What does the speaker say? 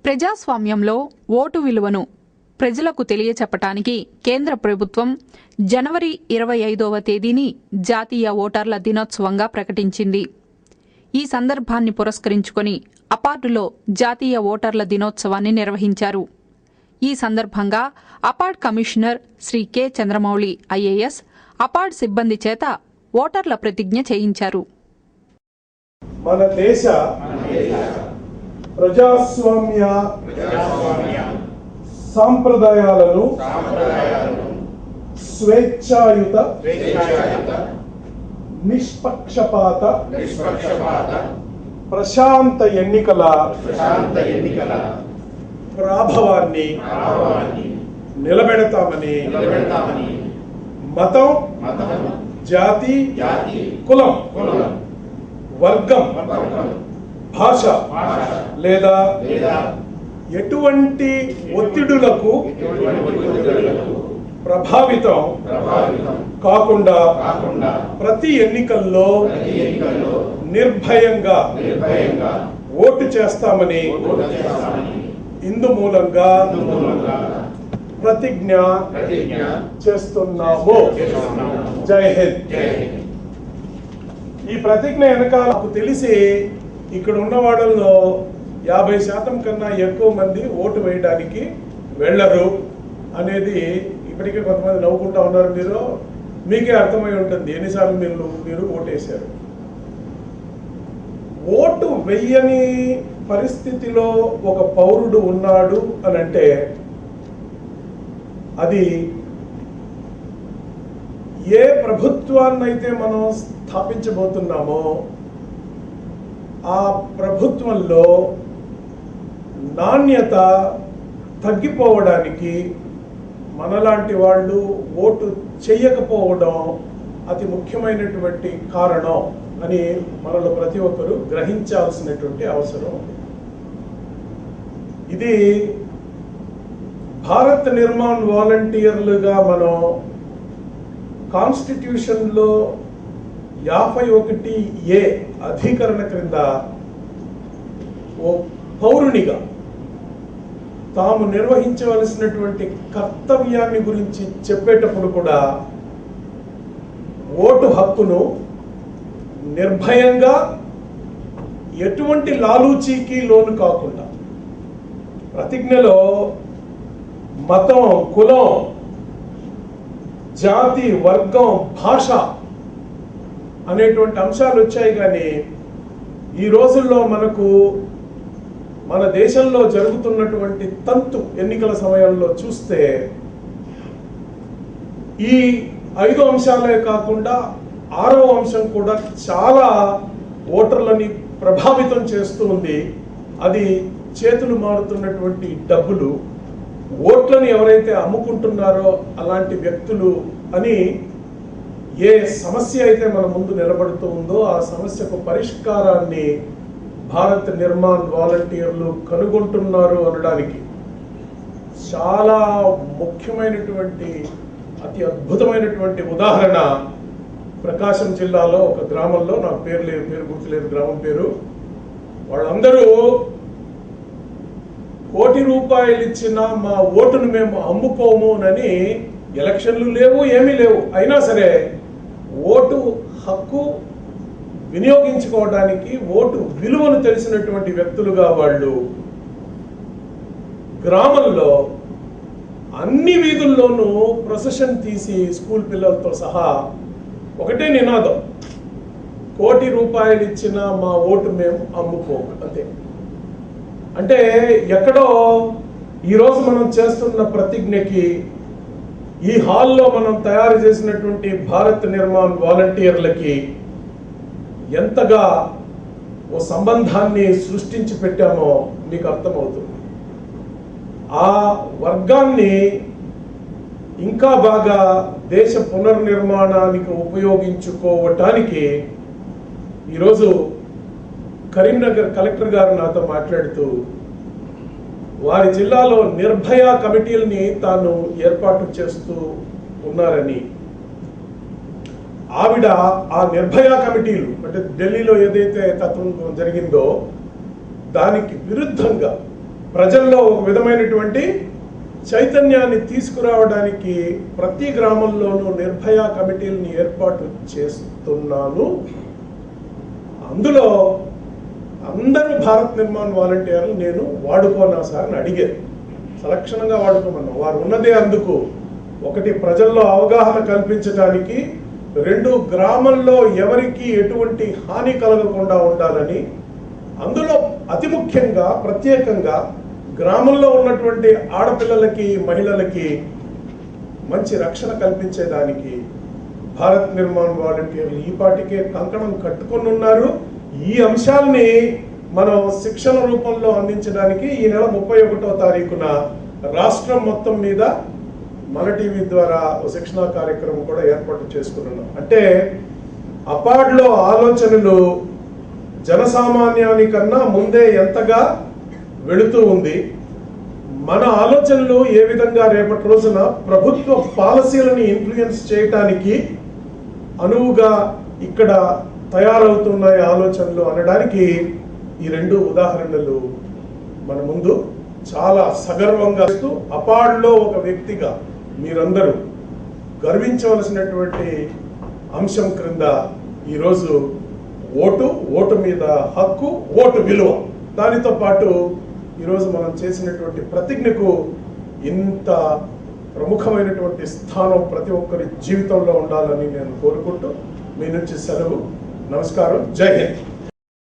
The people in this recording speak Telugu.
ప్రజాస్వామ్యంలో ఓటు విలువను ప్రజలకు తెలియచెప్పటానికి కేంద్ర ప్రభుత్వం జనవరి 25వ తేదీని జాతీయ ఓటర్ల దినోత్సవంగా ప్రకటించింది. ఈ సందర్భాన్ని పురస్కరించుకొని అపార్డులో జాతీయ ఓటర్ల దినోత్సవాన్ని నిర్వహించారు. ఈ సందర్భంగా APARD commissioner Shri K Chandramouli IAS APARD సిబ్బంది చేత ఓటర్ల ప్రతిజ్ఞ చేయించారు. మన దేశ ప్రజాస్వామ్య సాంప్రదాయాలను స్వేచ్ఛాయుత నిష్పక్షపాత ప్రశాంత ఎన్నికల ప్రాభవాన్ని నిలబెడతామని మతం, జాతి, కులం, వర్గం, భాష లేదా ఎటువంటి ఒత్తిడులకు ప్రభావితం కాకుండా ప్రతి ఎన్నికల్లో నిర్భయంగా ఓటు చేస్తామని ఇందు మూలంగా ప్రతిజ్ఞ చేస్తున్నాము. జై హింద్. ఈ ప్రతిజ్ఞ వెనకాల నాకు తెలిసి ఇక్కడ ఉన్న వాళ్ళలో 50% కన్నా ఎక్కువ మంది ఓటు వేయడానికి వెళ్ళరు అనేది ఇప్పటికే కొంతమంది నవ్వుకుంటా ఉన్నారు. మీకే అర్థమై ఉంటుంది ఎన్నిసార్లు మీరు ఓటేశారు. ఓటు వెయ్యని పరిస్థితిలో ఒక పౌరుడు ఉన్నాడు అని అంటే అది ఏ ప్రభుత్వాన్నైతే మనం స్థాపించబోతున్నామో ఆ ప్రభుత్వంలో నాణ్యత తగ్గిపోవడానికి మనలాంటి వాళ్ళు ఓటు చెయ్యకపోవడం అతి ముఖ్యమైనటువంటి కారణం అని మనలో ప్రతి ఒక్కరూ గ్రహించాల్సినటువంటి అవసరం ఉంది. ఇది భారత్ నిర్మాణ్ వాలంటీర్లుగా మనం కాన్స్టిట్యూషన్లో 51A అధికరణ క్రింద ఓ పౌరునిగా తాము నిర్వహించవలసినటువంటి కర్తవ్యాన్ని గురించి చెప్పేటప్పుడు కూడా ఓటు హక్కును నిర్భయంగా ఎటువంటి లాలూచీకి లోను కాకుండా ప్రతిజ్ఞలో మతం, కులం, జాతి, వర్గం, భాష అనేటువంటి అంశాలు వచ్చాయి. కానీ ఈ రోజుల్లో మనకు మన దేశంలో జరుగుతున్నటువంటి తంతు ఎన్నికల సమయంలో చూస్తే ఈ 5 అంశాలే కాకుండా 6వ అంశం కూడా చాలా ఓటర్లని ప్రభావితం చేస్తూ ఉంది. అది చేతులు మారుతున్నటువంటి డబ్బులు, ఓట్లను ఎవరైతే అమ్ముకుంటున్నారో అలాంటి వ్యక్తులు అని ఏ సమస్య అయితే మన ముందు నిలబడుతూ ఉందో ఆ సమస్యకు పరిష్కారాన్ని భారత్ నిర్మాణ్ వాలంటీర్లు కనుగొంటున్నారు అనడానికి చాలా ముఖ్యమైనటువంటి అతి అద్భుతమైనటువంటి ఉదాహరణ ప్రకాశం జిల్లాలో ఒక గ్రామంలో, నాకు పేరు గుర్తులేదు గ్రామం పేరు, వాళ్ళందరూ ₹1,00,00,000 ఇచ్చినా మా ఓటును మేము అమ్ముకోము అని ఎలక్షన్లు లేవు, ఏమీ లేవు, అయినా సరే ఓటు హక్కు వినియోగించుకోవడానికి ఓటు విలువను తెలిసినటువంటి వ్యక్తులుగా వాళ్ళు గ్రామంలో అన్ని వీధుల్లోనూ ప్రొసెషన్ తీసి స్కూల్ పిల్లలతో సహా ఒకటే నినాదం, ₹1,00,00,000 ఇచ్చినా మా ఓటు మేము అమ్ముకోము అంతే. అంటే ఎక్కడో ఈరోజు మనం చేస్తున్న ప్రతిజ్ఞకి ఈ హాల్లో మనం తయారు చేసినటువంటి భారత్ నిర్మాణ్ వాలంటీర్లకి ఎంతగా ఓ సంబంధాన్ని సృష్టించి పెట్టామో మీకు అర్థమవుతుంది. ఆ వర్గాన్ని ఇంకా బాగా దేశ పునర్నిర్మాణానికి ఉపయోగించుకోవటానికి ఈరోజు కరీంనగర్ కలెక్టర్ గారు నాతో మాట్లాడుతూ వారి జిల్లాలో నిర్భయ కమిటీలని తాను ఏర్పాటు చేస్తూ ఉన్నారని, ఆవిడ ఆ నిర్భయ కమిటీలు అంటే ఢిల్లీలో ఏదైతే తత్వం జరిగిందో దానికి విరుద్ధంగా ప్రజల్లో ఒక విధమైనటువంటి చైతన్యాన్ని తీసుకురావడానికి ప్రతి గ్రామంలోనూ నిర్భయ కమిటీలని ఏర్పాటు చేస్తున్నాను. అందులో అందరూ భారత్ నిర్మాణ్ వాలంటీర్లు నేను వాడుకోనా సార్ అని అడిగారు. సలక్షణంగా వాడుకోమన్నా. వారు ఉన్నదే అందుకు. ఒకటి, ప్రజల్లో అవగాహన కల్పించడానికి. రెండు, గ్రామంలో ఎవరికి ఎటువంటి హాని కలగకుండా ఉండాలని. అందులో అతి ముఖ్యంగా ప్రత్యేకంగా గ్రామంలో ఉన్నటువంటి ఆడపిల్లలకి, మహిళలకి మంచి రక్షణ కల్పించేదానికి భారత్ నిర్మాణ్ వాలంటీర్లు ఈ పాటికే కంకణం కట్టుకొని ఉన్నారు. ఈ అంశాలని మనం శిక్షణ రూపంలో అందించడానికి ఈ నెల 31వ తారీఖున రాష్ట్రం మొత్తం మీద మన టీవీ ద్వారా శిక్షణా కార్యక్రమం కూడా ఏర్పాటు చేసుకున్నాం. అంటే అపాడ్లో ఆలోచనలు జనసామాన్యానికన్నా ముందే ఎంతగా వెళుతూ ఉంది. మన ఆలోచనలు ఏ విధంగా రేపటి రోజున ప్రభుత్వ పాలసీలని ఇన్ఫ్లుయెన్స్ చేయటానికి అనువుగా ఇక్కడ తయారవుతున్నాయి ఆలోచనలు అనడానికి ఈ రెండు ఉదాహరణలు మన ముందు చాలా సగర్వంగా. అపాడ్లో ఒక వ్యక్తిగా మీరందరూ గర్వించవలసినటువంటి అంశం క్రింద ఈరోజు ఓటు మీద హక్కు, ఓటు విలువ, దానితో పాటు ఈరోజు మనం చేసినటువంటి ప్రతిజ్ఞకు ఇంత ప్రముఖమైనటువంటి స్థానం ప్రతి ఒక్కరి జీవితంలో ఉండాలని నేను కోరుకుంటూ మీ నుంచి సెలవు. నమస్కారం. జై హింద్.